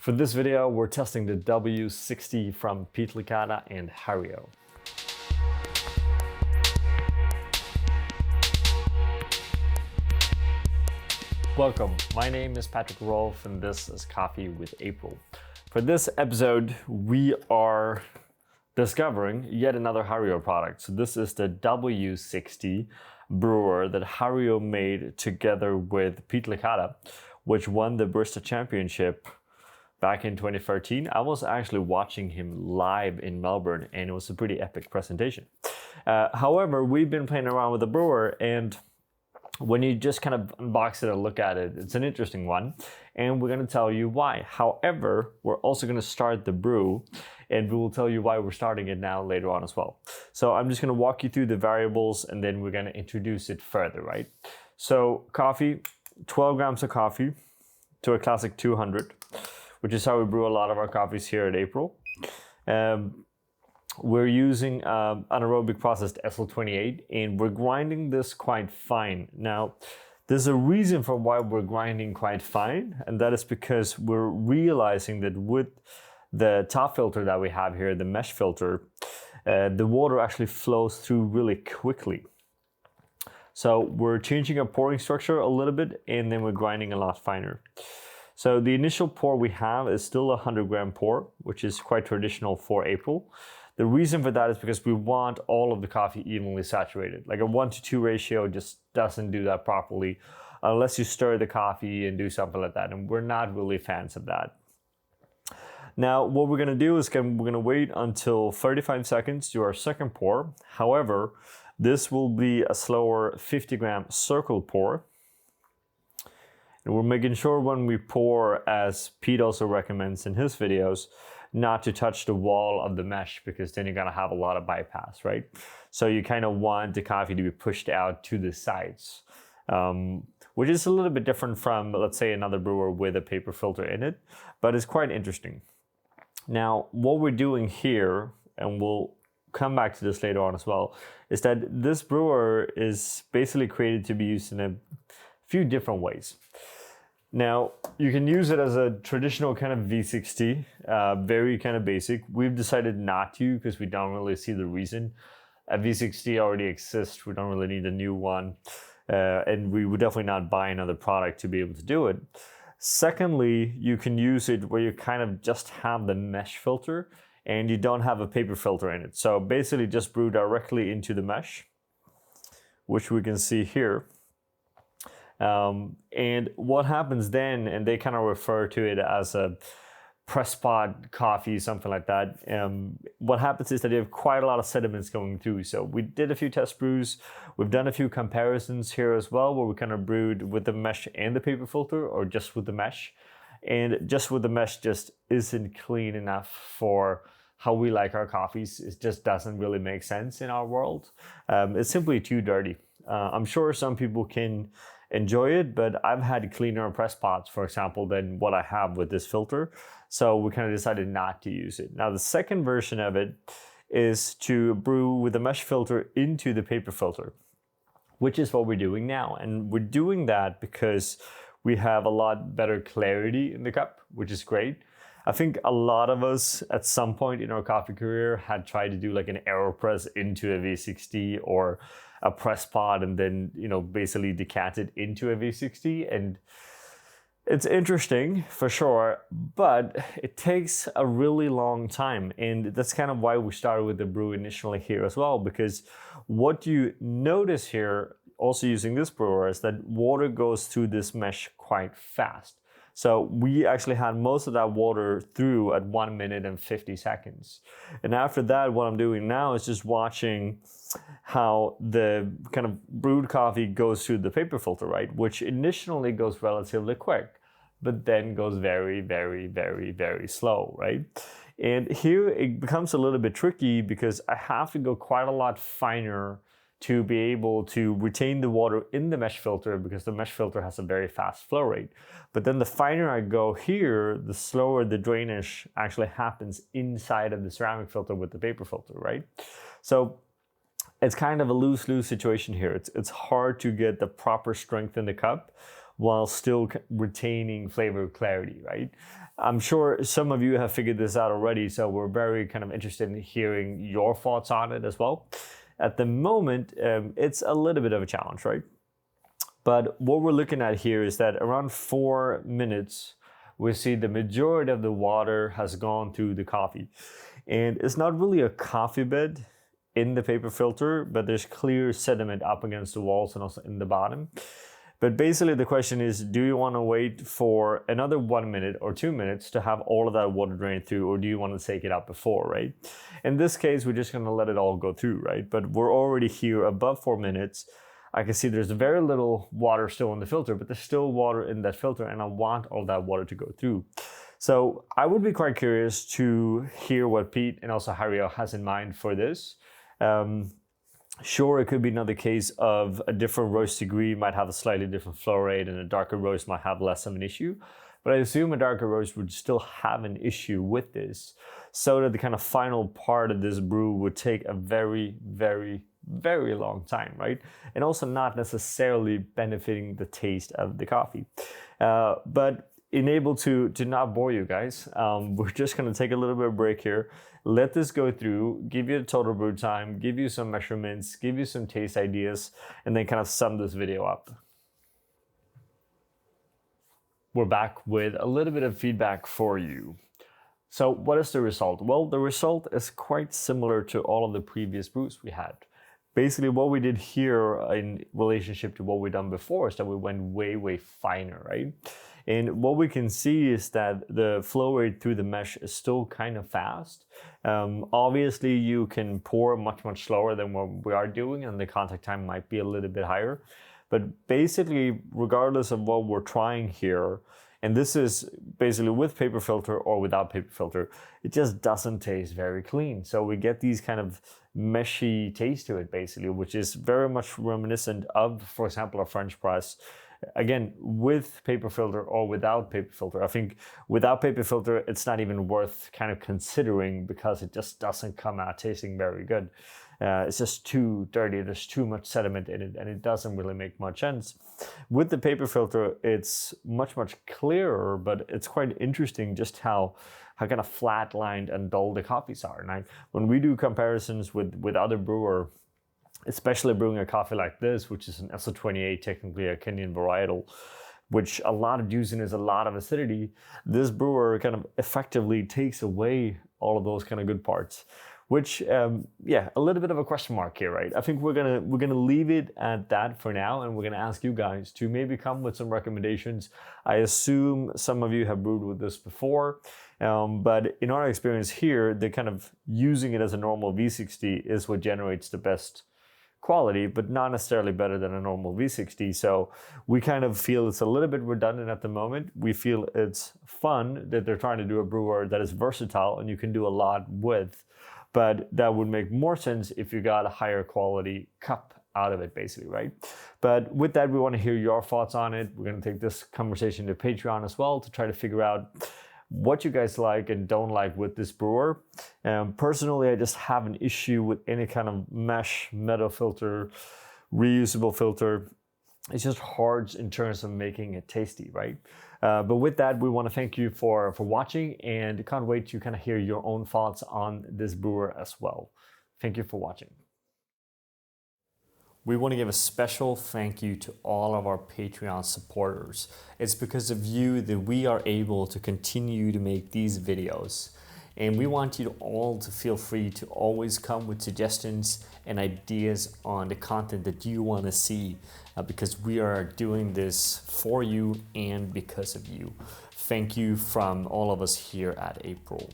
For this video, we're testing the W60 from Licata and Hario. Welcome, my name is Patrick Rolfe and this is Coffee with April. For this episode, we are discovering yet another Hario product. So this is the W60 brewer that Hario made together with Licata, which won the Barista Championship back in 2013. I was actually watching him live in Melbourne and it was a pretty epic presentation. However, we've been playing around with the brewer, and when you just kind of unbox it and look at it, it's an interesting one, and we're going to tell you why. However, we're also going to start the brew, and we will tell you why we're starting it now later on as well. So I'm just going to walk you through the variables, and then we're going to introduce it further, right? So coffee, 12 grams of coffee to a classic 200, which is how we brew a lot of our coffees here at April. We're using anaerobic processed SL28, and we're grinding this quite fine. Now, there's a reason for why we're grinding quite fine, and that is because we're realizing that with the top filter that we have here, the mesh filter, the water actually flows through really quickly. So we're changing our pouring structure a little bit, and then we're grinding a lot finer. So the initial pour we have is still a 100 gram pour, which is quite traditional for April. The reason for that is because we want all of the coffee evenly saturated. Like a 1-to-2 ratio just doesn't do that properly unless you stir the coffee and do something like that. And we're not really fans of that. Now, what we're gonna do is we're gonna wait until 35 seconds to our second pour. However, this will be a slower 50 gram circle pour. And we're making sure when we pour, as Pete also recommends in his videos, not to touch the wall of the mesh, because then you're gonna have a lot of bypass, right? So you kind of want the coffee to be pushed out to the sides, which is a little bit different from, let's say, another brewer with a paper filter in it, but it's quite interesting. Now, what we're doing here, and we'll come back to this later on as well, is that this brewer is basically created to be used in a few different ways. Now, you can use it as a traditional kind of V60, very kind of basic. We've decided not to because we don't really see the reason. A V60 already exists, we don't really need a new one, and we would definitely not buy another product to be able to do it. Secondly, you can use it where you kind of just have the mesh filter and you don't have a paper filter in it. So basically just brew directly into the mesh, which we can see here. And what happens then, and they kind of refer to it as a press pod coffee, something like that. What happens is that you have quite a lot of sediments going through. So we did a few test brews. We've done a few comparisons here as well, where we kind of brewed with the mesh and the paper filter, or just with the mesh. And just with the mesh just isn't clean enough for how we like our coffees. It just doesn't really make sense in our world. It's simply too dirty. I'm sure some people can enjoy it, but I've had cleaner press pots, for example, than what I have with this filter. So we kind of decided not to use it. Now, the second version of it is to brew with the mesh filter into the paper filter, which is what we're doing now. And we're doing that because we have a lot better clarity in the cup, which is great. I think a lot of us at some point in our coffee career had tried to do like an AeroPress into a V60 or a press pod and then, basically decant it into a V60. And it's interesting for sure, but it takes a really long time. And that's kind of why we started with the brew initially here as well, because what you notice here, also using this brewer, is that water goes through this mesh quite fast. So we actually had most of that water through at 1 minute and 50 seconds. And after that, what I'm doing now is just watching how the kind of brewed coffee goes through the paper filter, right? Which initially goes relatively quick, but then goes very, very, very, very slow, right? And here it becomes a little bit tricky because I have to go quite a lot finer to be able to retain the water in the mesh filter, because the mesh filter has a very fast flow rate. But then the finer I go here, the slower the drainage actually happens inside of the ceramic filter with the paper filter, right? So it's kind of a lose-lose situation here. It's hard to get the proper strength in the cup while still retaining flavor clarity, right? I'm sure some of you have figured this out already, so we're very kind of interested in hearing your thoughts on it as well. At the moment, it's a little bit of a challenge, right? But what we're looking at here is that around 4 minutes, we see the majority of the water has gone through the coffee. And it's not really a coffee bed in the paper filter, but there's clear sediment up against the walls and also in the bottom. But basically the question is, do you want to wait for another 1 minute or 2 minutes to have all of that water drain through, or do you want to take it out before, right? In this case, we're just going to let it all go through, right? But we're already here above 4 minutes. I can see there's very little water still in the filter, but there's still water in that filter, and I want all that water to go through. So I would be quite curious to hear what Pete and also Hario has in mind for this. Sure, it could be another case of a different roast degree might have a slightly different flow rate, and a darker roast might have less of an issue. But I assume a darker roast would still have an issue with this, so that the kind of final part of this brew would take a very, very, very long time, right? And also not necessarily benefiting the taste of the coffee. But able to not bore you guys, we're just going to take a little bit of break here, let this go through, give you the total brew time, give you some measurements, give you some taste ideas, and then kind of sum this video up. We're back with a little bit of feedback for you. So what is the result? Well, the result is quite similar to all of the previous brews we had. Basically, what we did here in relationship to what we've done before is that we went way, way finer, right? And what we can see is that the flow rate through the mesh is still kind of fast. Obviously, you can pour much, much slower than what we are doing, and the contact time might be a little bit higher. But basically, regardless of what we're trying here, and this is basically with paper filter or without paper filter, it just doesn't taste very clean. So we get these kind of meshy taste to it, basically, which is very much reminiscent of, for example, a French press. Again, with paper filter or without paper filter. I think without paper filter, it's not even worth kind of considering, because it just doesn't come out tasting very good. It's just too dirty, there's too much sediment in it, and it doesn't really make much sense. With the paper filter, it's much, much clearer, but it's quite interesting just how kind of flat-lined and dull the coffees are. And when we do comparisons with other brewer, especially brewing a coffee like this, which is an SO28, technically a Kenyan varietal, which a lot of juice in is a lot of acidity, this brewer kind of effectively takes away all of those kind of good parts. Which, yeah, a little bit of a question mark here, right? I think we're gonna leave it at that for now, and we're gonna ask you guys to maybe come with some recommendations. I assume some of you have brewed with this before, but in our experience here, the kind of using it as a normal V60 is what generates the best quality, but not necessarily better than a normal V60. So we kind of feel it's a little bit redundant at the moment. We feel it's fun that they're trying to do a brewer that is versatile and you can do a lot with, but that would make more sense if you got a higher quality cup out of it, basically, right? But with that, we want to hear your thoughts on it. We're going to take this conversation to Patreon as well to try to figure out what you guys like and don't like with this brewer. Personally, I just have an issue with any kind of mesh, metal filter, reusable filter. It's just hard in terms of making it tasty, right? But with that, we want to thank you for watching, and can't wait to kind of hear your own thoughts on this brewer as well. Thank you for watching. We want to give a special thank you to all of our Patreon supporters. It's because of you that we are able to continue to make these videos. And we want you all to feel free to always come with suggestions and ideas on the content that you want to see, because we are doing this for you and because of you. Thank you from all of us here at April.